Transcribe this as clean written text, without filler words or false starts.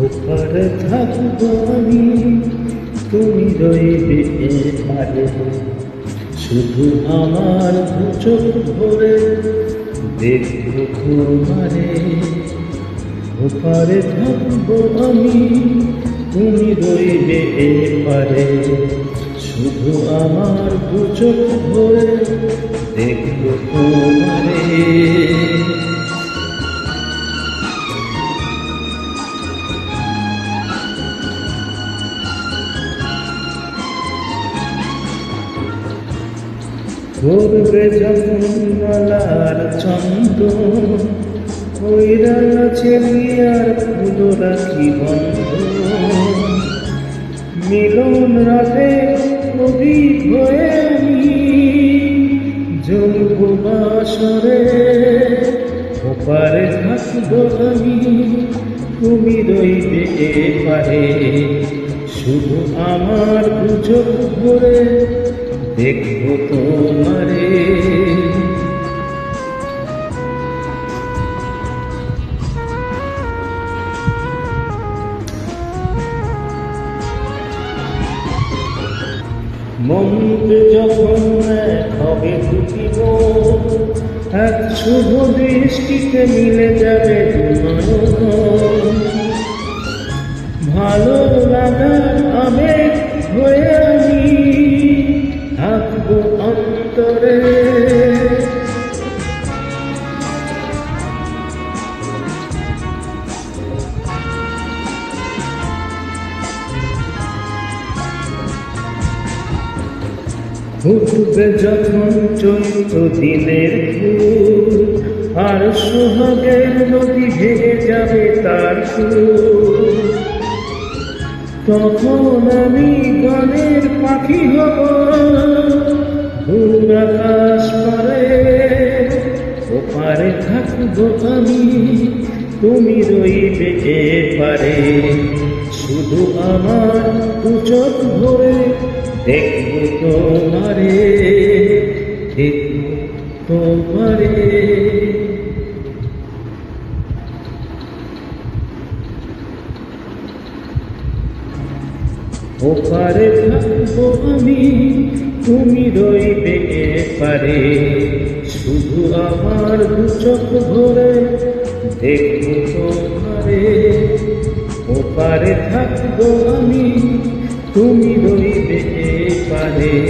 ওপারে থাকবো আমি, তুমি রইবে এপারে। শুধু আমার চোখ ভরে দেখবো তোমারে। ওপারে থাকবো আমি, তুমি রইবে এপারে। শুধু আমার চোখ ভরে দেখবো তোমারে। করবে যখন মালার চন্দন, ওই রাঙা চেলিয়ার ফুল রাখি বন্ধ। মিলন রাতে প্রদীপ হয়ে আমি জ্বলব বাসরে। ওপারে থাকবো আমি, তুমি রইবে এপারে। শুধু আমার চোখ ভরে দেখবো তোমারে। মনকে যখন এক হবে দুটি মন, এক শুভ দৃষ্টিতে মিলে যাবে দুনয়ন। ভালো লাগার আবেগ হয়ে আমি থাকবো অন্তরে। ফুটবে যখন চৈত্র দিনের ফুল, আর সোহাগের নদী ভেঙে যাবে তার সুর। তখন আমি গানের পাখি হব দূর আকাশ পারে। ওপারে থাকবো আমি, তুমি রইবে এপারে। শুধু আমার চোখ ভরে দেখবো তোমারে, দেখবো তোমারে। ওপারে থাকবো আমি, তুমি রইবে এপারে। শুধু আমার চোখ ভরে দেখবো তোমারে। ওপারে থাকবো আমি, তুমি রইবে এপারে।